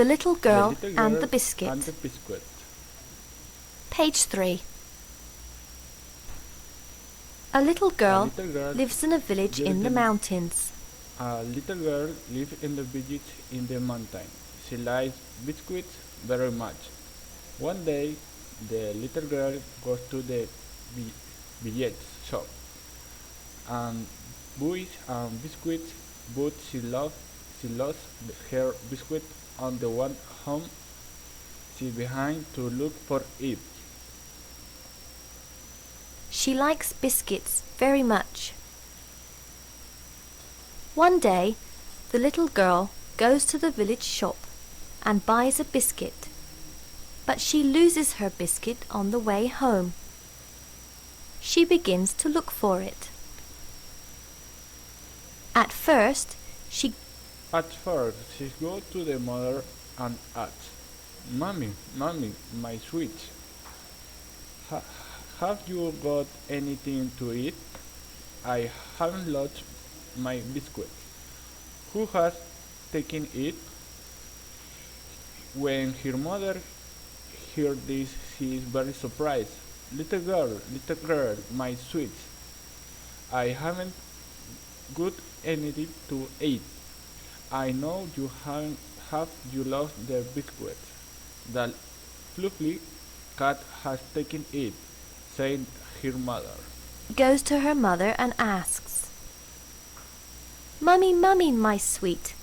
The Little Girl, The Little and Girl the Biscuit. and the Biscuit. Page 3. A little girl little girl lives in a village in the lives in- mountains. A little girl lives in the village in the mountain. She likes biscuits very much. One day, the little girl goes to the village shop and buys biscuits, but she lost her biscuit on the one home. She behind to look for it. She likes biscuits very much. One day, the little girl goes to the village shop and buys a biscuit, but she loses her biscuit on the way home. She begins to look for it. At first, she goes to the mother and asks, "Mommy, mommy, my sweet, have you got anything to eat? I haven't lost my biscuit. Who has taken it?" When her mother heard this, she is very surprised. Little girl, my sweet, I haven't got anything to eat. I know you have you lost the biscuit. The fluffy cat has taken it, said her mother. goes to her mother and asks, "Mummy, mummy, my sweet,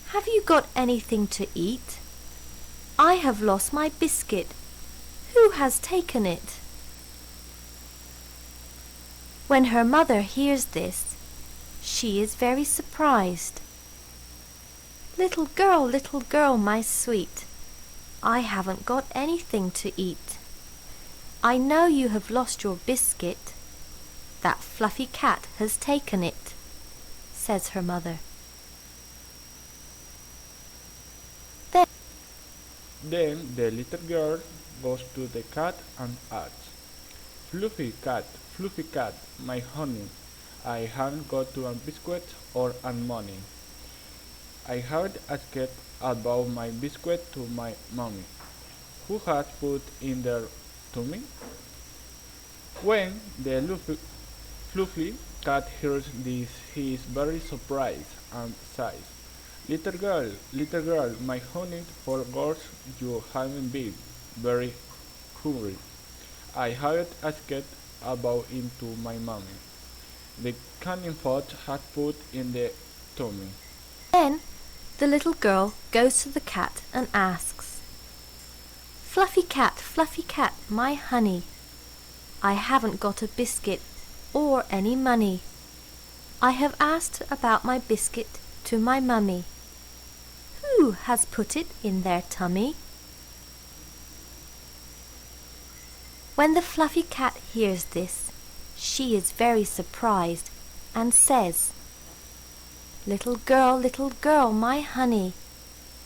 have you got anything to eat? I have lost my biscuit. Who has taken it?" When her mother hears this, she is very surprised. Little girl, my sweet, I haven't got anything to eat. I know you have lost your biscuit. That fluffy cat has taken it, says her mother. Then the little girl goes to the cat and asks, Fluffy cat, my honey, I haven't got to a biscuit or a money. I haven't asked about my biscuit to my mommy. Who has put in there to me?" When the fluffy cat hears this, he is very surprised and says, little girl, my honey, for course you haven't been very hungry. I haven't asked about it to my mommy. The cunning fox has put in the tummy. Then the little girl goes to the cat and asks, Fluffy cat, my honey, I haven't got a biscuit or any money. I have asked about my biscuit to my mummy. Who has put it in their tummy? When the fluffy cat hears this, she is very surprised and says, Little girl, my honey,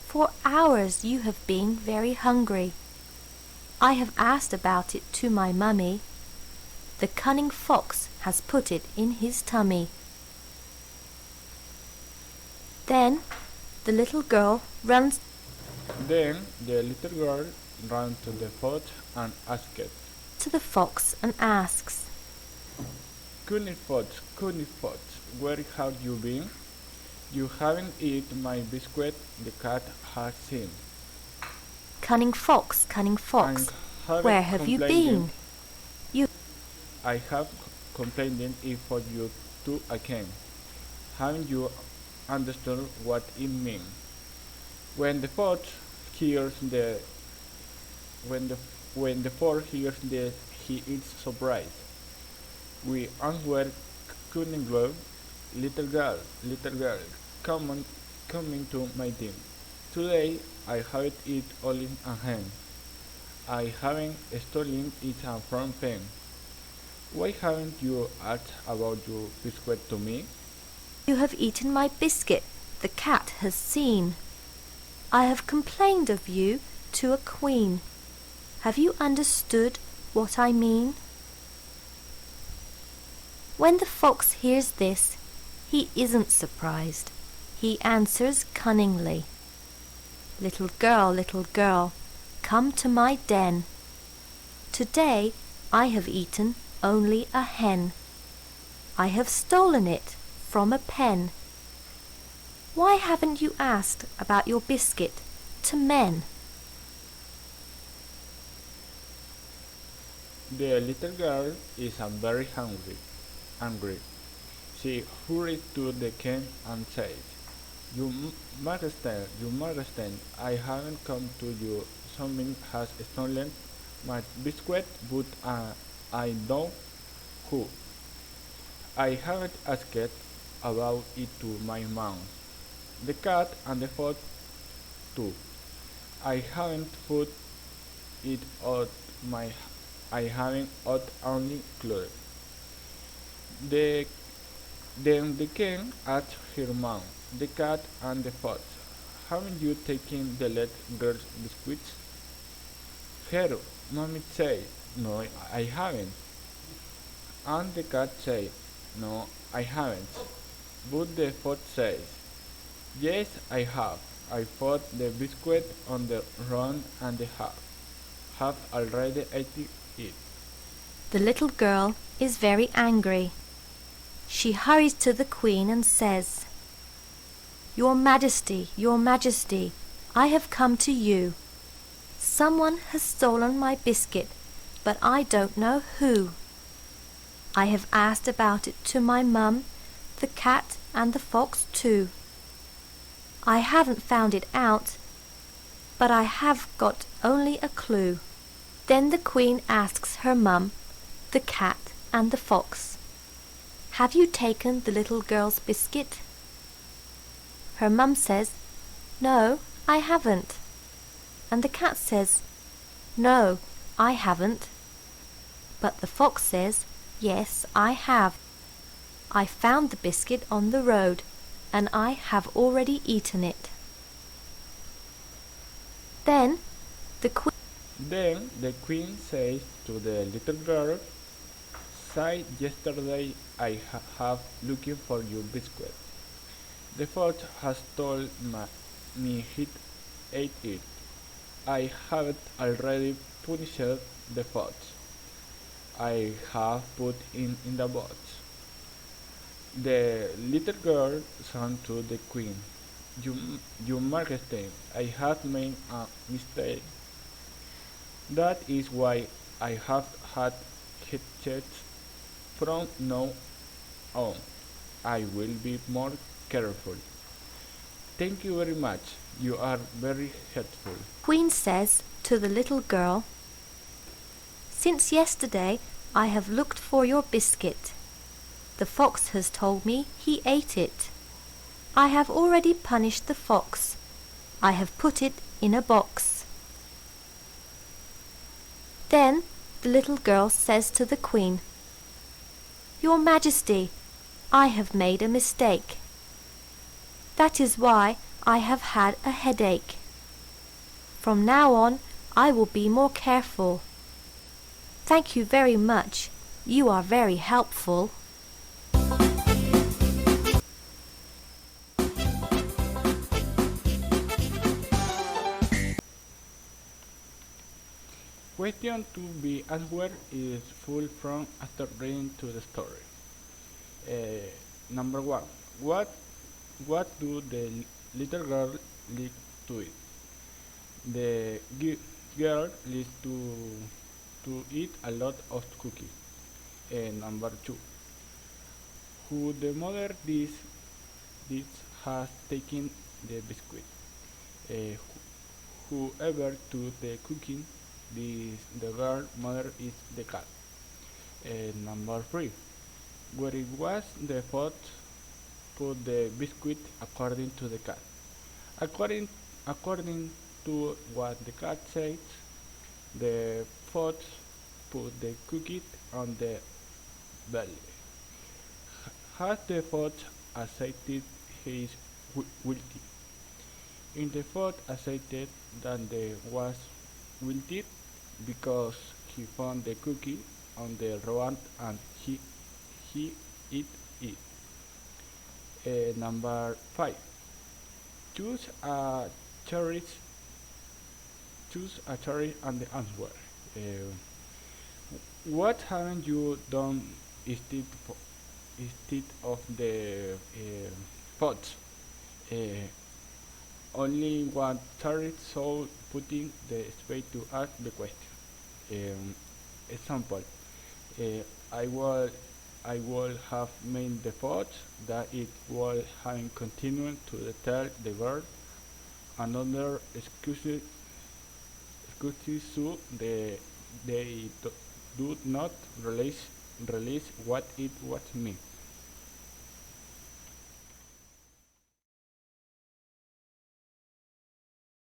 for hours you have been very hungry. I have asked about it to my mummy. The cunning fox has put it in his tummy. Then the little girl runs Then the little girl ran to the fox and asked, to the fox and asks, Cunning fox, where have you been? You haven't eaten my biscuit, the cat has seen. Cunning fox, where have you been? I have complained if for you too again. Haven't you understood what it means? When the fox hears when the fox hears this, he is surprised. We answer, cunning girl, little girl, come into my team. Today I haven't eaten only a hen. I haven't stolen it from pen. Why haven't you asked about your biscuit to me? You have eaten my biscuit, the cat has seen. I have complained of you to a queen. Have you understood what I mean? When the fox hears this, he isn't surprised. He answers cunningly. little girl, come to my den. Today I have eaten only a hen. I have stolen it from a pen. Why haven't you asked about your biscuit to men? The little girl is very hungry. She hurried to the king and said, Your Majesty, I haven't come to you. Someone has stolen my biscuit, but I know who. I haven't asked about it to my mom, the cat and the fox too. I haven't put it out my I haven't out only clue. The Then the king asked her mom, the cat and the fox, haven't you taken the little girl's biscuits? Her mommy said, no, I haven't. And the cat said, no, I haven't. But the fox says, yes, I have. I put the biscuit on the run and the have already eaten it. The little girl is very angry. She hurries to the Queen and says, Your Majesty, I have come to you. Someone has stolen my biscuit, but I don't know who. I have asked about it to my mum, the cat and the fox too. I haven't found it out, but I have got only a clue. Then the Queen asks her mum, the cat and the fox, have you taken the little girl's biscuit? Her mum says, no, I haven't. And the cat says, no, I haven't. But the fox says, yes, I have. I found the biscuit on the road, and I have already eaten it. Then the Queen says to the little girl, say yesterday I have looking for your biscuit. The fox has told me he ate it. I have already punished the fox. I have put in the box. The little girl said to the Queen, Your Majesty, I have made a mistake. That is why I have had hitches. From now on, I will be more careful. Thank you very much. You are very helpful. Queen says to the little girl, since yesterday I have looked for your biscuit. The fox has told me he ate it. I have already punished the fox. I have put it in a box. Then the little girl says to the Queen, Your Majesty, I have made a mistake. That is why I have had a headache. From now on, I will be more careful. Thank you very much. You are very helpful. Question to be answered is full from after reading to the story. Number one, what do the little girl like to eat? The girl likes to eat a lot of cookies. Number two, who the mother this has taken the biscuit. Whoever to the cooking, the girl mother is the cat. Number three, where it was the fox put the biscuit according to the cat. According to what the cat says, the fox put the cookie on the belly. Has the fox accepted his guilty? In the fox accepted that the was guilty because he found the cookie on the ground and he ate it. Number 5. Choose a cherished choose a charity and the answer. What haven't you done instead, instead of the pots? Uh, Only one charity so putting the space to ask the question. Example, uh, I will I will have made the pot that it will have continued to tell the bird another excuse so they do not release what it was me.